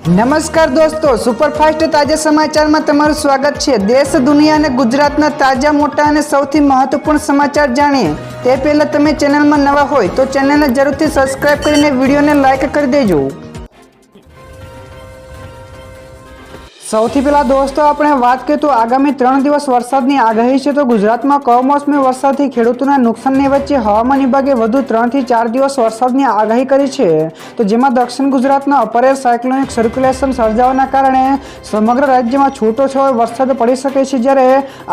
નમસ્કાર દોસ્તો, સુપરફાસ્ટ તાજા સમાચારમાં તમારું સ્વાગત છે। દેશ, દુનિયા અને ગુજરાતના તાજા, મોટા અને સૌથી મહત્વપૂર્ણ સમાચાર જાણીએ તે પહેલાં તમે ચેનલમાં નવા હોય તો ચેનલને જરૂરથી સબસ્ક્રાઇબ કરીને વિડીયોને લાઇક કરી દેજો। સૌથી પહેલા દોસ્તો આપણે વાત કરીએ તો આગામી 3 દિવસ વરસાદની આગાહી છે। તો ગુજરાતમાં કમોસમી વરસાદથી ખેડૂતોના નુકસાનની વચ્ચે હવામાન વિભાગે વધુ 3 થી 4 દિવસ વરસાદની આગાહી કરી છે। તો જેમાં દક્ષિણ ગુજરાતના અપર એર સાયક્લોનિક સર્ક્યુલેશન સર્જાવાના કારણે સમગ્ર રાજ્યમાં છૂટોછવાયો વરસાદ પડી શકે છે, જ્યારે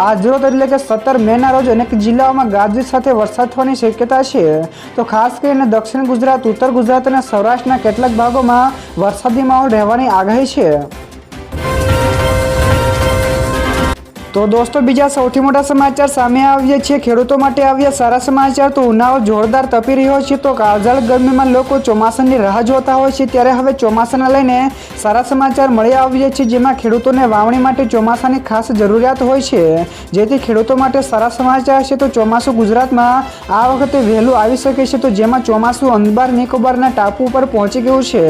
આજરોજ એટલે કે 17 મેના રોજ અનેક જિલ્લાઓમાં ગાજવીજ સાથે વરસાદ થવાની શક્યતા છે। તો ખાસ કરીને દક્ષિણ ગુજરાત, ઉત્તર ગુજરાત અને સૌરાષ્ટ્રના કેટલાક ભાગોમાં વરસાદી માહોલ રહેવાની આગાહી છે। તો દોસ્તો બીજા સૌથી મોટા સમાચાર સામે આવ્યા છે। ખેડૂતો માટે આવ્યા સારા સમાચાર। તો ઉનાળો જોરદાર તપી રહ્યો છે, તો કાળઝાળ ગરમીમાં લોકો ચોમાસાની રાહ જોતા હોય છે, ત્યારે હવે ચોમાસાને લઈને સારા સમાચાર મળી આવ્યા છે, જેમાં ખેડૂતોને વાવણી માટે ચોમાસાની ખાસ જરૂરિયાત હોય છે, જેથી ખેડૂતો માટે સારા સમાચાર છે। તો ચોમાસું ગુજરાતમાં આ વખતે વહેલું આવી શકે છે, તો જેમાં ચોમાસું અંદમાન નિકોબારના ટાપુ ઉપર પહોંચી ગયું છે।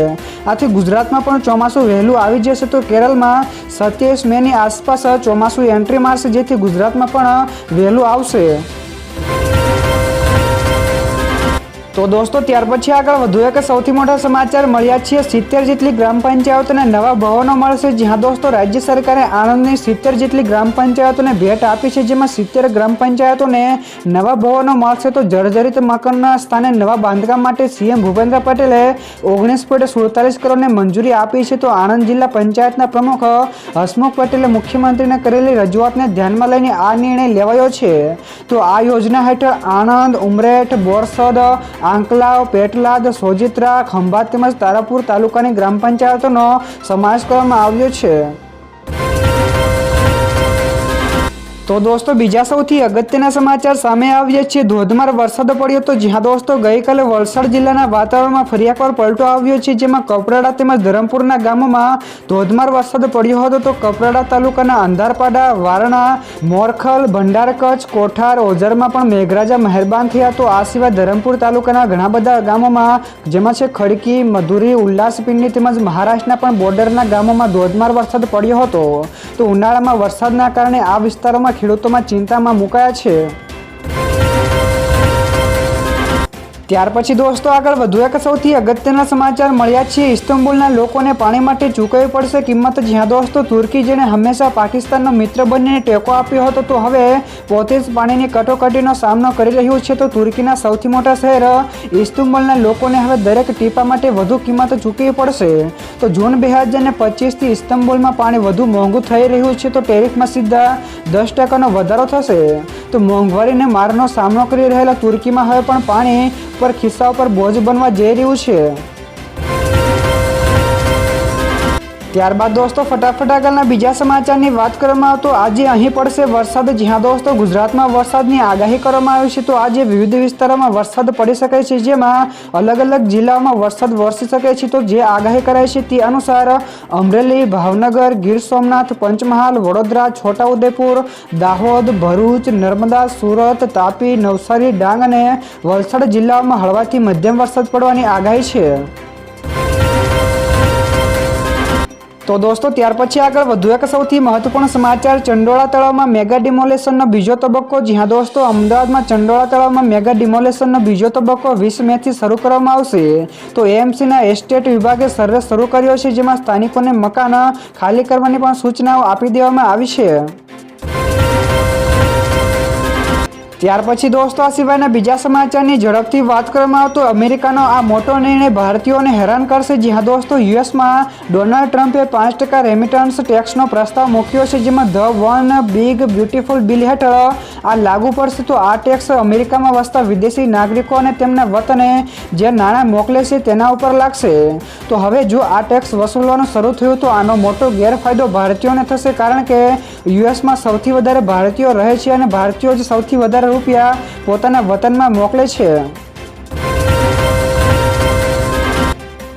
આથી ગુજરાતમાં પણ ચોમાસું વહેલું આવી જશે। તો કેરળમાં 27 મેની આસપાસ ચોમાસું એન્ટ્રી મારશે, જેથી ગુજરાતમાં પણ વહેલું આવશે। તો દોસ્તો ત્યાર પછી આગળ વધુ એક સૌથી મોટા સમાચાર મળ્યા છે। 70 જેટલી ગ્રામ પંચાયતોને નવા ભવનો મળશે। જ્યાં દોસ્તો રાજ્ય સરકારે આણંદની 70 જેટલી ગ્રામ પંચાયતોને ભેટ આપી છે, જેમાં 70 ગ્રામ પંચાયતોને નવા ભવનો મળશે। તો જર્જરિત મકાનના સ્થાને નવા બાંધકામ માટે સીએમ ભૂપેન્દ્ર પટેલે 19.47 કરોડની મંજૂરી આપી છે। તો આણંદ જિલ્લા પંચાયતના પ્રમુખ હસમુખ પટેલે મુખ્યમંત્રીને કરેલી રજૂઆતને ધ્યાનમાં લઈને આ નિર્ણય લેવાયો છે। તો આ યોજના હેઠળ આણંદ, ઉમરેઠ, બોરસદ, આંકલાવ, પેટલાદ, સોજિત્રા, ખંભાત તેમજ તારાપુર તાલુકાની ગ્રામ પંચાયતોનો સમાવેશ કરવામાં આવ્યો છે। તો દોસ્તો બીજા સૌથી અગત્યના સમાચાર સામે આવ્યા છે। ધોધમાર વરસાદ પડ્યો। તો જ્યાં દોસ્તો ગઈકાલે વલસાડ જિલ્લાના વાતાવરણમાં ફરી એકવાર પલટો આવ્યો છે, જેમાં કપરાડા તેમજ ધરમપુરના ગામોમાં ધોધમાર વરસાદ પડ્યો હતો। તો કપરાડા તાલુકાના અંધારપાડા, વારણા, મોરખલ, ભંડાર કચ્છ, કોઠાર, ઓઝરમાં પણ મેઘરાજા મહેરબાન થયા। તો આ સિવાય ધરમપુર તાલુકાના ઘણા બધા ગામોમાં, જેમાં છે ખડકી, મધુરી, ઉલ્લાસપિંડી તેમજ મહારાષ્ટ્રના પણ બોર્ડરના ગામોમાં ધોધમાર વરસાદ પડ્યો હતો। તો ઉનાળામાં વરસાદના કારણે આ વિસ્તારોમાં ખેડૂતોમાં ચિંતામાં મુકાયા છે। ત્યાર પછી દોસ્તો આગળ વધુ એક સૌથી અગત્યના સમાચાર મળ્યા છે। ઇસ્તંબુલના લોકોને પાણી માટે ચૂકવવી પડશે કિંમત। જ્યાં દોસ્તો તુર્કી, જેણે હંમેશા પાકિસ્તાનનો મિત્ર બનીને ટેકો આપ્યો હતો, તો હવે પોતે જ પાણીની કટોકટીનો સામનો કરી રહ્યું છે। તો તુર્કીના સૌથી મોટા શહેર ઇસ્તંબુલના લોકોને હવે દરેક ટીપા માટે વધુ કિંમત ચૂકવવી પડશે। તો જૂન 2025થી ઇસ્તંબુલમાં પાણી વધુ મોંઘું થઈ રહ્યું છે। તો ટેરિફમાં સીધા 10% વધારો થશે। તો મોંઘવારીને મારનો સામનો કરી રહેલા તુર્કીમાં હવે પણ પાણી પર ખિસ્સા પર બોજ બનવા જઈ રહ્યું છે। ત્યારબાદ દોસ્તો ફટાફટ આગળના બીજા સમાચારની વાત કરવામાં આવે તો આજે અહીં પડશે વરસાદ। જ્યાં દોસ્તો ગુજરાતમાં વરસાદની આગાહી કરવામાં આવી છે। તો આજે વિવિધ વિસ્તારોમાં વરસાદ પડી શકે છે, જેમાં અલગ અલગ જિલ્લાઓમાં વરસાદ વરસી શકે છે। તો જે આગાહી કરાઈ છે તે અનુસાર અમરેલી, ભાવનગર, ગીર સોમનાથ, પંચમહાલ, વડોદરા, છોટાઉદેપુર, દાહોદ, ભરૂચ, નર્મદા, સુરત, તાપી, નવસારી, ડાંગ અને વલસાડ જિલ્લાઓમાં હળવાથી મધ્યમ વરસાદ પડવાની આગાહી છે। તો દોસ્તો ત્યાર પછી આગળ વધુ એક સૌથી મહત્વપૂર્ણ સમાચાર। ચંડોળા તળાવમાં મેગા ડિમોલેશનનો બીજો તબક્કો। જ્યાં દોસ્તો અમદાવાદમાં ચંડોળા તળાવમાં મેગા ડિમોલેશનનો બીજો તબક્કો 20 મેથી શરૂ કરવામાં આવશે। તો એએમસીના એસ્ટેટ વિભાગે સર્વે શરૂ કર્યો છે, જેમાં સ્થાનિકોને મકાન ખાલી કરવાની પણ સૂચનાઓ આપી દેવામાં આવી છે। ત્યાર પછી દોસ્તો આ સિવાયના બીજા સમાચારની ઝડપથી વાત કરવામાં આવે તો અમેરિકાનો આ મોટો નિર્ણય ભારતીયોને હેરાન કરશે। જ્યાં દોસ્તો યુએસમાં ડોનાલ્ડ ટ્રમ્પે 5% રેમિટન્સ ટેક્સનો પ્રસ્તાવ મૂક્યો છે, જેમાં the one big beautiful bill હેઠળ આ લાગુ પડશે। તો આ ટેક્સ અમેરિકામાં વસતા વિદેશી નાગરિકો અને તેમના વતને જે નાણાં મોકલે છે તેના ઉપર લાગશે। તો હવે જો આ ટેક્સ વસૂલવાનું શરૂ થયું તો આનો મોટો ગેરફાયદો ભારતીયોને થશે, કારણ કે યુએસમાં સૌથી વધારે ભારતીયો રહે છે અને ભારતીયો જ સૌથી વધારે રૂપિયા પોતાના વતનમાં મોકલે છે।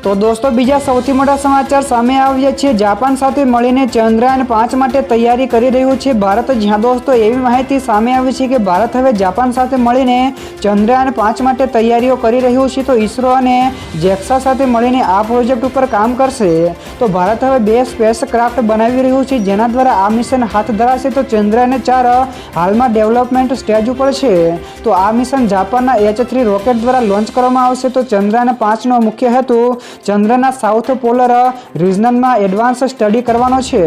તો દોસ્તો બીજા સૌથી મોટા સમાચાર સામે આવ્યા છે। જાપાન સાથે મળીને ચંદ્રયાન 5 માટે તૈયારી કરી રહ્યું છે ભારત। જ્યાં દોસ્તો એવી માહિતી સામે આવી છે કે ભારત હવે જાપાન સાથે મળીને ચંદ્રયાન 5 માટે તૈયારીઓ કરી રહ્યું છે। તો ઇસરો અને જેક્સા સાથે મળીને આ પ્રોજેક્ટ ઉપર કામ કરશે। તો ભારત હવે 2 સ્પેસ ક્રાફ્ટ બનાવી રહ્યું છે જેના દ્વારા આ મિશન હાથ ધરાશે। તો ચંદ્રયાન 4 હાલમાં ડેવલપમેન્ટ સ્ટેજ ઉપર છે। તો આ મિશન જાપાનના H3 રોકેટ દ્વારા લોન્ચ કરવામાં આવશે। તો ચંદ્રયાન 5નો મુખ્ય હેતુ ચંદ્રના સાઉથ પોલર રિજનમાં એડવાન્સ સ્ટડી કરવાનો છે।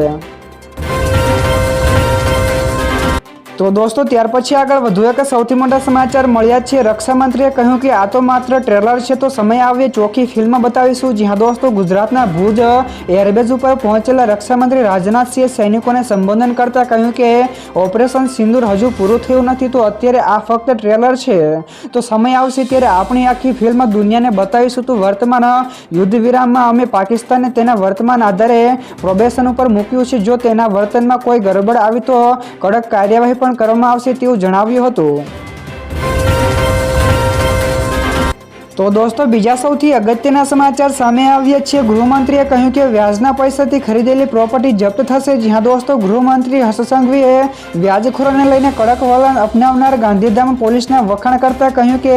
તો દોસ્તો ત્યાર પછી આગળ વધુ એક સૌથી મોટા સમાચાર મળ્યા છે। રક્ષામંત્રીએ કહ્યું કે આ તો માત્ર ટ્રેલર છે, તો સમય આવે ચોખ્ખી ફિલ્મ બતાવીશું। જ્યાં દોસ્તો ગુજરાતના ભુજ એરબેઝ ઉપર પહોંચેલા રક્ષામંત્રી રાજનાથસિંહે સૈનિકોને સંબોધન કરતા કહ્યું કે ઓપરેશન સિંદૂર હજુ પૂરું થયું નથી, તો અત્યારે આ ફક્ત ટ્રેલર છે। તો સમય આવશે ત્યારે આપણી આખી ફિલ્મ દુનિયાને બતાવીશું। તો વર્તમાન યુદ્ધ વિરામમાં અમે પાકિસ્તાનને તેના વર્તમાન આધારે પ્રોબેશન ઉપર મૂક્યું છે। જો તેના વર્તનમાં કોઈ ગડબડ આવી તો કડક કાર્યવાહી પણ કરવામાં આવશે તેવું જણાવ્યું હતું। તો દોસ્તો બીજા સૌથી અગત્યના સમાચાર સામે આવ્યા છે। ગૃહમંત્રીએ કહ્યું કે વ્યાજના પૈસાથી ખરીદેલી પ્રોપર્ટી જપ્ત થશે। જ્યાં દોસ્તો ગૃહમંત્રી હર્ષ સંઘવીએ વ્યાજખોરોને લઈને કડક વલણ અપનાવનાર ગાંધીધામ પોલીસના વખાણ કરતા કહ્યું કે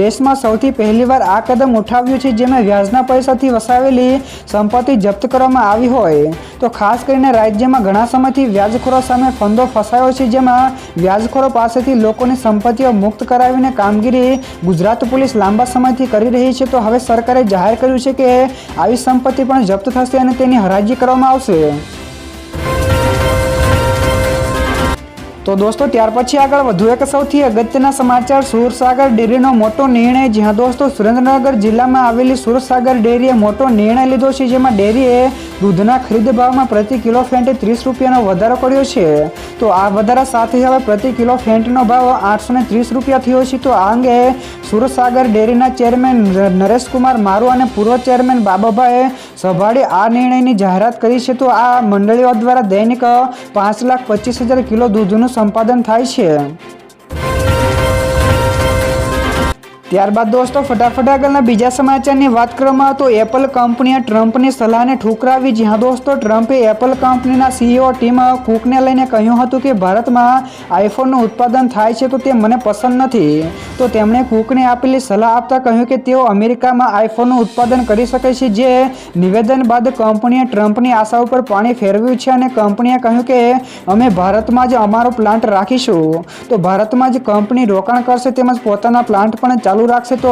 દેશમાં સૌથી પહેલીવાર આ કદમ ઉઠાવ્યું છે જેમાં વ્યાજના પૈસાથી વસાવેલી સંપત્તિ જપ્ત કરવામાં આવી હોય। તો ખાસ કરીને રાજ્યમાં ઘણા સમયથી વ્યાજખોરો સામે ફંદો ફસાયો છે, જેમાં વ્યાજખોરો પાસેથી લોકોની સંપત્તિઓ મુક્ત કરાવીને કામગીરી ગુજરાત પોલીસ લાંબા સમયથી કરી રહી છે। તો હવે સરકારે જાહેર કર્યું છે કે આવી સંપત્તિ પણ જપ્ત થશે અને તેની હરાજી કરવામાં આવશે। તો દોસ્તો ત્યાર પછી આગળ વધુ એક સૌથી અગત્યના સમાચાર સુરસાગર ડેરીનો મોટો નિર્ણય। જ્યાં દોસ્તો સુરેન્દ્રનગર જિલ્લામાં આવેલી સુરસાગર ડેરીએ મોટો નિર્ણય લીધો છે, જેમાં ડેરીએ દૂધના ખરીદ ભાવમાં પ્રતિ કિલો ફેંટે 30 રૂપિયાનો વધારો કર્યો છે। તો આ વધારા સાથે હવે પ્રતિ કિલો ફેંટનો ભાવ 830 રૂપિયા થયો છે। તો આ અંગે સુરસાગર ડેરીના ચેરમેન નરેશકુમાર મારુ અને પૂર્વ ચેરમેન બાબાભાઈ સભાડે આ નિર્ણયની જાહેરાત કરી છે। તો આ મંડળીઓ દ્વારા દૈનિક 5,25,000 કિલો દૂધનું સંપાદન થાય છે। ત્યારબાદ દોસ્તો ફટાફટ આગળના બીજા સમાચારની વાત કરવામાં તો એપલ કંપનીએ ટ્રમ્પની સલાહને ઠુકરાવી। જ્યાં દોસ્તો ટ્રમ્પે એપલ કંપનીના CEO ટીમ કુકને લઈને કહ્યું હતું કે ભારતમાં આઈફોનનું ઉત્પાદન થાય છે તો તે મને પસંદ નથી। તો તેમણે કુકને આપેલી સલાહ આપતા કહ્યું કે તેઓ અમેરિકામાં આઈફોનનું ઉત્પાદન કરી શકે છે। જે નિવેદન બાદ કંપનીએ ટ્રમ્પની આશા ઉપર પાણી ફેરવ્યું છે અને કંપનીએ કહ્યું કે અમે ભારતમાં જ અમારો પ્લાન્ટ રાખીશું। તો ભારતમાં જ કંપની રોકાણ કરશે તેમજ પોતાના પ્લાન્ટ પણ ચાલુ રાખશે। તો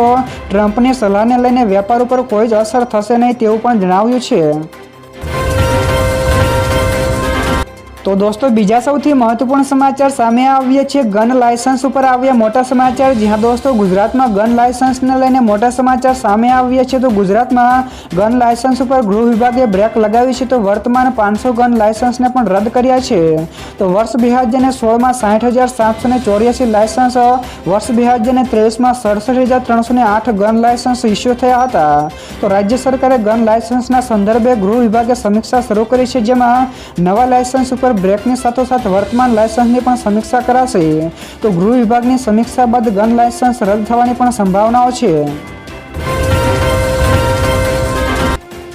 ટ્રમ્પની સલાહને લઈને વેપાર ઉપર કોઈ જ અસર થશે નહીં તેવું પણ જણાવ્યું છે। તો દોસ્તો બીજા સૌથી મહત્વપૂર્ણ સમાચાર સામે આવ્યા છે। ગન લાયસન્સ ઉપર આવ્યા મોટા સમાચાર। જ્યાં દોસ્તો ગુજરાતમાં ગન લાયસન્સને લઈને મોટા સમાચાર સામે આવ્યા છે। તો ગુજરાતમાં ગન લાયસન્સ ઉપર ગૃહ વિભાગે બ્રેક લગાવી છે। તો વર્તમાન 500 ગન લાયસન્સને પણ રદ કર્યા છે। તો વર્ષ 2016માં 60,784 લાયસન્સ, વર્ષ 2023માં 67,308 ગન લાયસન્સ ઇસ્યુ થયા હતા। તો રાજ્ય સરકારે ગન લાયસન્સના સંદર્ભે ગૃહ વિભાગે સમીક્ષા શરૂ કરી છે, જેમાં નવા લાયસન્સ ઉપર બ્રેકની સાથોસાથ વર્તમાન લાયસન્સની પણ સમીક્ષા કરાશે। તો ગૃહ વિભાગની સમીક્ષા બાદ ગન લાયસન્સ રદ થવાની પણ સંભાવનાઓ છે।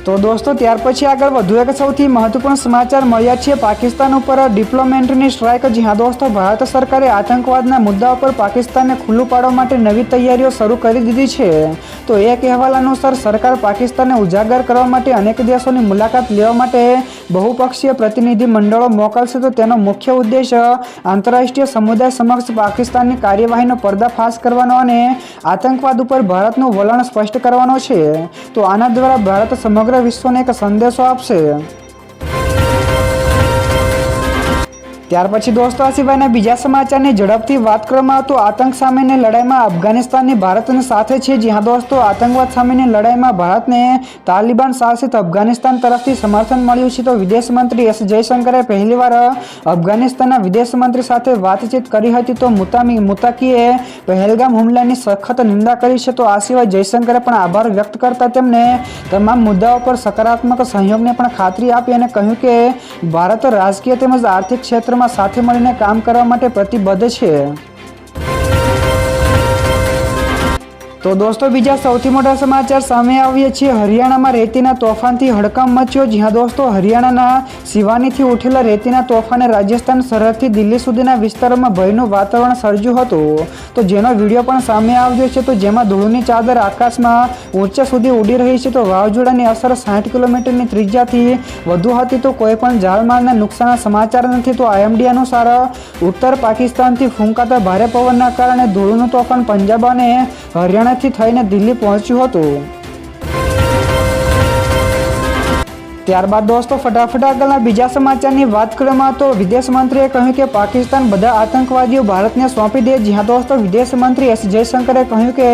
તો દોસ્તો ત્યાર પછી આગળ વધુ એક સૌથી મહત્વપૂર્ણ સમાચાર મળ્યા છે। પાકિસ્તાન ઉપર ડિપ્લોમેટની સ્ટ્રાઇક। જ્યાં દોસ્તો ભારત સરકારે આતંકવાદના મુદ્દા ઉપર પાકિસ્તાનને ખુલ્લું પાડવા માટે નવી તૈયારીઓ શરૂ કરી દીધી છે। તો એક અહેવાલ અનુસાર સરકાર પાકિસ્તાનને ઉજાગર કરવા માટે અનેક દેશોની મુલાકાત લેવા માટે બહુપક્ષીય પ્રતિનિધિ મંડળો મોકલશે। તો તેનો મુખ્ય ઉદ્દેશ આંતરરાષ્ટ્રીય સમુદાય સમક્ષ પાકિસ્તાનની કાર્યવાહીનો પર્દાફાશ કરવાનો અને આતંકવાદ ઉપર ભારતનું વલણ સ્પષ્ટ કરવાનો છે। તો આના દ્વારા ભારત સમગ્ર વિશ્વને એક સંદેશો આપશે। ત્યાર પછી દોસ્તો આ સિવાયના બીજા સમાચારની ઝડપથી વાત કરવામાં તો આતંક સામેની લડાઈમાં અફઘાનિસ્તાનની ભારતની સાથે છે। જ્યાં દોસ્તો આતંકવાદ સામેની લડાઈમાં ભારતને તાલિબાન શાસિત અફઘાનિસ્તાન તરફથી સમર્થન મળ્યું છે। તો વિદેશ મંત્રી એસ જયશંકરે પહેલીવાર અફઘાનિસ્તાનના વિદેશ મંત્રી સાથે વાતચીત કરી હતી। તો મુતાકીએ પહેલગામ હુમલાની સખત નિંદા કરી છે। તો આ સિવાય જયશંકરે પણ આભાર વ્યક્ત કરતા તેમને તમામ મુદ્દાઓ પર સકારાત્મક સહયોગની પણ ખાતરી આપી અને કહ્યું કે ભારત રાજકીય તેમજ આર્થિક ક્ષેત્રમાં સાથે મળીને કામ કરવા માટે પ્રતિબદ્ધ છે। તો દોસ્તો બીજા સૌથી મોટા સમાચાર સામે આવ્યા છે હરિયાણામાં રેતીના તોફાનથી હડકંપ મચ્યો। જ્યાં દોસ્તો હરિયાણાના સિવાનીથી ઉઠેલા રેતીના તોફાને રાજસ્થાન સરહદથી દિલ્હી સુધીના વિસ્તારોમાં ભયનું વાતાવરણ સર્જ્યું હતું। તો જેનો વિડીયો પણ સામે આવ્યો છે, તો જેમાં ધૂળની ચાદર આકાશમાં ઊંચે સુધી ઉડી રહી છે। તો વાવાઝોડાની અસર 60 કિલોમીટરની ત્રિજ્યાથી વધુ હતી। તો કોઈ પણ જાનમાલના નુકસાનના સમાચાર નથી। તો IMD અનુસાર ઉત્તર પાકિસ્તાનથી ફૂંકાતા ભારે પવનના કારણે ધૂળનું તોફાન પંજાબ અને હરિયાણાથી થઈને દિલ્હી પહોંચ્યું હતું। ત્યારબાદ દોસ્તો ફટાફટ આગળના બીજા સમાચારની વાત કરવામાં તો વિદેશ મંત્રીએ કહ્યું કે પાકિસ્તાન બધા આતંકવાદીઓ ભારતને સોંપી દે। જ્યાં દોસ્તો વિદેશ મંત્રી S જયશંકરે કહ્યું કે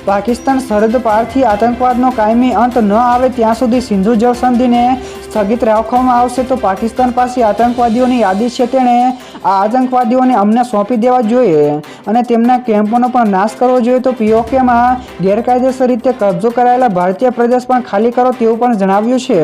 પાકિસ્તાન સરહદ પારથી આતંકવાદનો કાયમી અંત ન આવે ત્યાં સુધી સિંધુ જળ સંધિને સ્થગિત રાખવામાં આવશે। તો પાકિસ્તાન પાસે આતંકવાદીઓની યાદી છે, તેણે આ આતંકવાદીઓને અમને સોંપી દેવા જોઈએ અને તેમના કેમ્પોનો પણ નાશ કરવો જોઈએ। તો POKમાં ગેરકાયદેસર રીતે કબજો કરાયેલા ભારતીય પ્રદેશ પણ ખાલી કરો તેવું પણ જણાવ્યું છે।